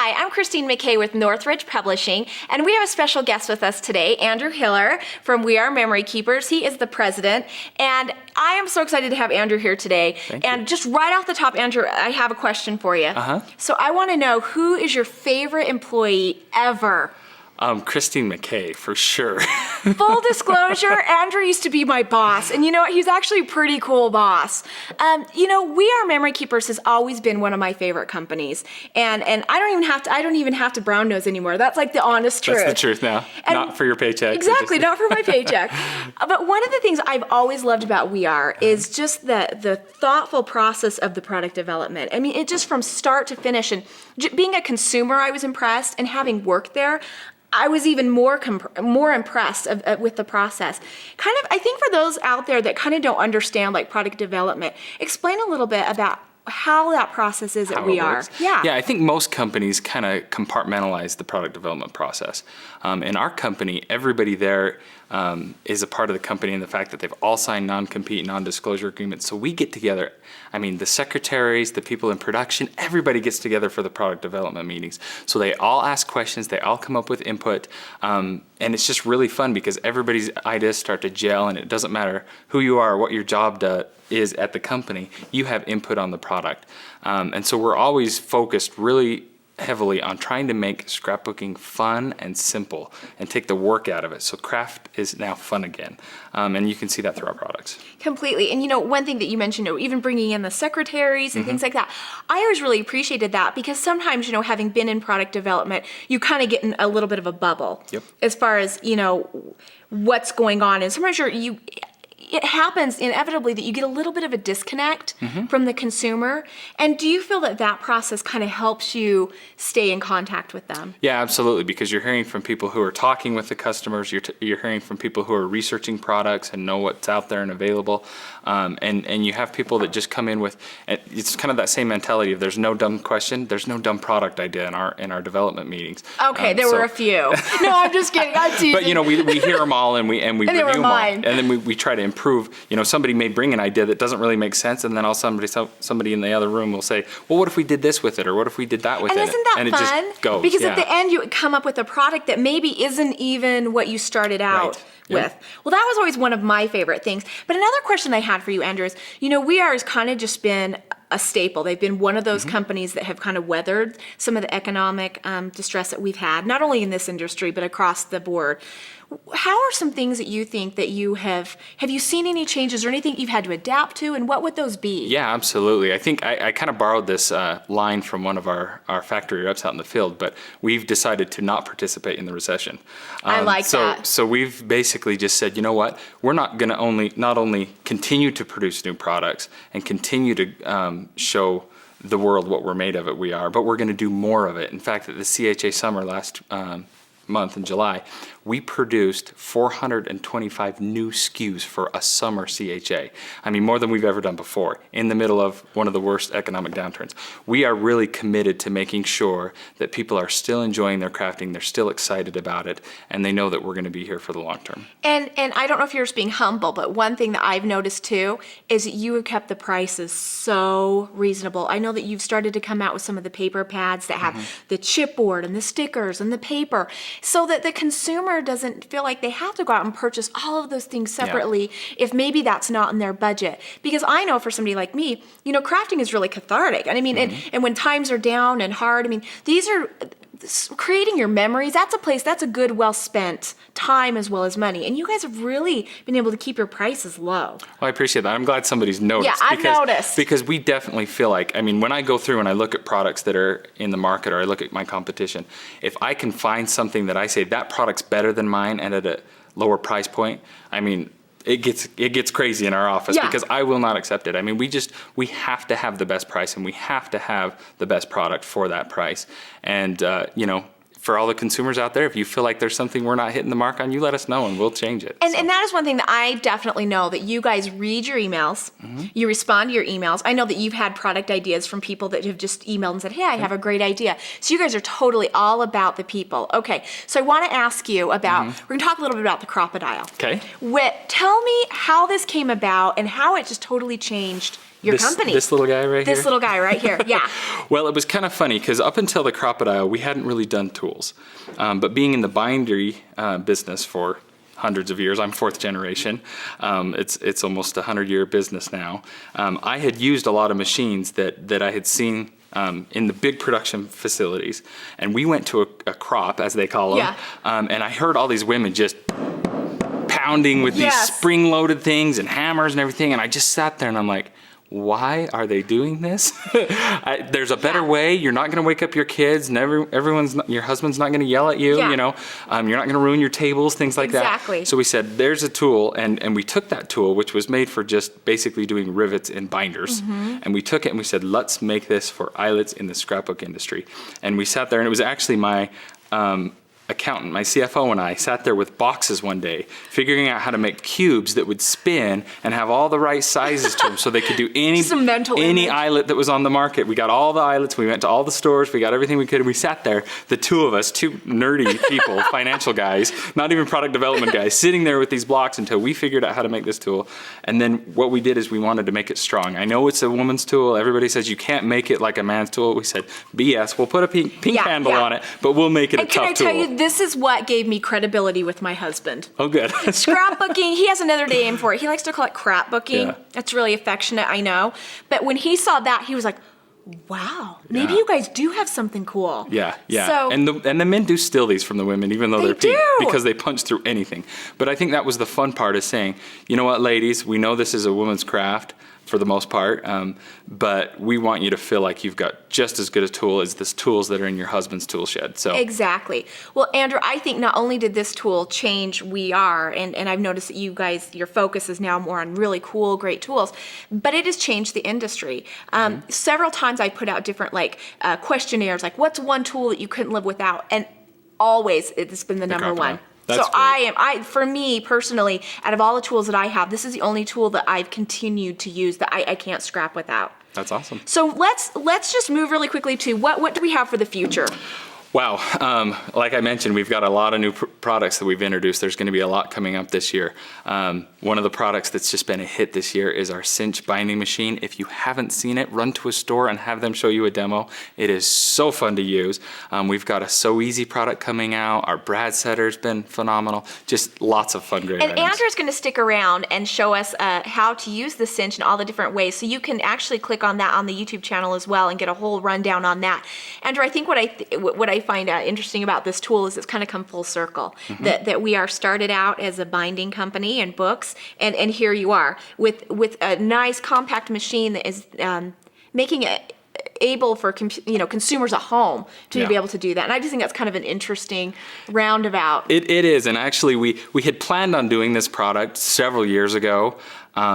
Hi, I'm Christine McKay with Northridge Publishing, and we have a special guest with us today, Andrew Hiller from We Are Memory Keepers. He is the president, and I am so excited to have Andrew here today. Thank you. And just right off the top, Andrew, I have a question for you. So I want to know, who is your favorite employee ever? Christine McKay, for sure. Full disclosure, Andrew used to be my boss, and you know what? He's actually a pretty cool boss. We Are Memory Keepers has always been one of my favorite companies, and I don't even have to brown nose anymore. That's like the honest truth. That's the truth now. And not for your paycheck. Exactly, not for my paycheck. But one of the things I've always loved about We Are is just the thoughtful process of the product development. I mean, it just from start to finish, and being a consumer, I was impressed, and having worked there, I was even more impressed with the process. I think for those out there that kind of don't understand like product development, explain a little bit about how that process is at We Are. Yeah, I think most companies kind of compartmentalize the product development process. In our company, everybody there is a part of the company in the fact that they've all signed non-compete, non-disclosure agreements. So we get together, the secretaries, the people in production, everybody gets together for the product development meetings. So they all ask questions, they all come up with input, and it's just really fun because everybody's ideas start to gel, and it doesn't matter who you are or what your job is at the company, you have input on the product. And so we're always focused really heavily on trying to make scrapbooking fun and simple and take the work out of it. So craft is now fun again. And you can see that through our products. Completely. And one thing that you mentioned, even bringing in the secretaries and things like that, I always really appreciated that because sometimes, having been in product development, you kind of get in a little bit of a bubble as far as, what's going on. And sometimes it happens inevitably that you get a little bit of a disconnect from the consumer. And do you feel that process kind of helps you stay in contact with them? Yeah, absolutely, because you're hearing from people who are talking with the customers, you're hearing from people who are researching products and know what's out there and available. And you have people that just come in with, it's kind of that same mentality of there's no dumb question, there's no dumb product idea in our development meetings. Okay, there were a few. No, I'm just kidding, I'm teasing. But we hear them all and we review them all. And then we try to improve. Somebody may bring an idea that doesn't really make sense, and then somebody in the other room will say, well, what if we did this with it, or what if we did that with it? And isn't that fun? And it just goes. Because at the end you come up with a product that maybe isn't even what you started out with. Well, that was always one of my favorite things. But another question I had for you, Andrew, is, We Are has kind of just been a staple. They've been one of those companies that have kind of weathered some of the economic distress that we've had, not only in this industry, but across the board. How are some things that you think that you have you seen any changes or anything you've had to adapt to, and what would those be? Yeah, absolutely. I think I kind of borrowed this line from one of our factory reps out in the field, but we've decided to not participate in the recession. I like that. So we've basically just said, you know what, we're not going to not only continue to produce new products and continue to show the world what we're made of at We Are, but we're going to do more of it. In fact, at the CHA Summer last month in July, we produced 425 new SKUs for a summer CHA. More than we've ever done before, in the middle of one of the worst economic downturns. We are really committed to making sure that people are still enjoying their crafting, they're still excited about it, and they know that we're going to be here for the long term. And I don't know if you're just being humble, but one thing that I've noticed too is that you have kept the prices so reasonable. I know that you've started to come out with some of the paper pads that have the chipboard and the stickers and the paper, so that the consumer doesn't feel like they have to go out and purchase all of those things separately if maybe that's not in their budget. Because I know for somebody like me, crafting is really cathartic. And when times are down and hard, these are creating your memories. That's a good, well-spent time as well as money. And you guys have really been able to keep your prices low. Well, I appreciate that. I'm glad somebody's noticed. Yeah, I've noticed. Because we definitely feel like, when I go through and I look at products that are in the market, or I look at my competition, if I can find something that I say that product's better than mine and at a lower price point, it gets crazy in our office because I will not accept it. We have to have the best price, and we have to have the best product for that price. And, for all the consumers out there, if you feel like there's something we're not hitting the mark on, you let us know and we'll change it. And that is one thing that I definitely know, that you guys read your emails, you respond to your emails. I know that you've had product ideas from people that have just emailed and said, hey, I have a great idea. So you guys are totally all about the people. Okay, so I want to ask you about, we're going to talk a little bit about the Crop-a-dile. Okay. Tell me how this came about and how it just totally changed your this, company. This little guy right here? This little guy right here, yeah. Well, it was kind of funny because up until the Crop-a-dile, we hadn't really done tools. But being in the bindery business for hundreds of years, I'm fourth generation. It's almost a 100-year business now. I had used a lot of machines that I had seen in the big production facilities. And we went to a crop, as they call them. Yeah. And I heard all these women just pounding with these Yes. spring-loaded things and hammers and everything. And I just sat there and I'm like, why are they doing this? There's a better way. You're not going to wake up your kids, and your husband's not going to yell at you. Yeah. You know, you're not going to ruin your tables, things like that. Exactly. So we said, there's a tool, and we took that tool, which was made for just basically doing rivets and binders, and we took it and we said, let's make this for eyelets in the scrapbook industry. And we sat there, and it was actually my accountant, my CFO, and I sat there with boxes one day, figuring out how to make cubes that would spin and have all the right sizes to them, so they could do any Some mental image. eyelet that was on the market. We got all the eyelets. We went to all the stores. We got everything we could. And we sat there, the two of us, two nerdy people, financial guys, not even product development guys, sitting there with these blocks until we figured out how to make this tool. And then what we did is we wanted to make it strong. I know it's a woman's tool. Everybody says you can't make it like a man's tool. We said, BS. We'll put a pink Yeah, handle yeah. on it, but we'll make it And a can tough I tell tool. you, this is what gave me credibility with my husband. Oh, good. Scrapbooking, he has another name for it. He likes to call it crapbooking. Yeah. That's really affectionate, I know. But when he saw that, he was like, wow, maybe Yeah. you guys do have something cool. Yeah, yeah. So, And the men do steal these from the women, even though They they're pink, do. because they punch through anything. But I think that was the fun part, is saying, you know what, ladies, we know this is a woman's craft for the most part, but we want you to feel like you've got just as good a tool as the tools that are in your husband's tool shed. So exactly. Well, Andrew, I think not only did this tool change We Are, and I've noticed that you guys, your focus is now more on really cool, great tools, but it has changed the industry. Several times I put out different questionnaires, like what's one tool that you couldn't live without? And always it's been the number Crop-a-dile. one. That's So great. for me personally, out of all the tools that I have, this is the only tool that I've continued to use that I can't scrap without. that's awesome. So let's just move really quickly to what do we have for the future? Wow. Like I mentioned, we've got a lot of new products that we've introduced. There's going to be a lot coming up this year. One of the products that's just been a hit this year is our cinch binding machine. If you haven't seen it, run to a store and have them show you a demo. It is so fun to use. We've got a So Easy product coming out. Our Brad Setter's been phenomenal. Just lots of fun, great And items. Andrew's going to stick around and show us how to use the cinch in all the different ways. So you can actually click on that on the YouTube channel as well and get a whole rundown on that. Andrew, I think what I find interesting about this tool is it's kind of come full circle. That we are started out as a binding company and books, and here you are with a nice compact machine that is making it able for consumers at home to Yeah. be able to do that. And I just think that's kind of an interesting roundabout. It is, and actually we had planned on doing this product several years ago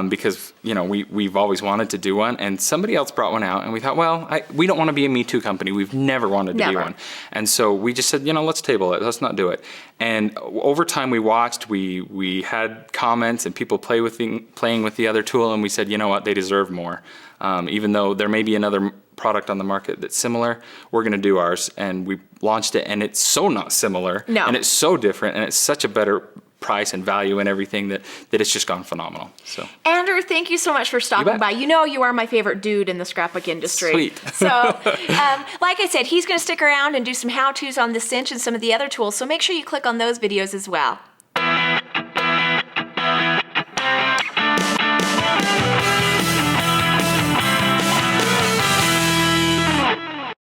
because we've always wanted to do one, and somebody else brought one out, and we thought, well, we don't want to be a Me Too company. We've never wanted to be Never. one, and so we just said, let's table it. Let's not do it. And over time, we watched. We had comments and people playing with the other tool, and we said, you know what, they deserve more. Even though there may be another product on the market that's similar, we're going to do ours. And we launched it, and it's so not similar, No. and it's so different, and it's such a better price and value and everything that it's just gone phenomenal. So Andrew, thank you so much for stopping bet. by. You are my favorite dude in the scrapbook industry. Sweet. So, like I said, he's going to stick around and do some how-tos on the cinch and some of the other tools. So make sure you click on those videos as well.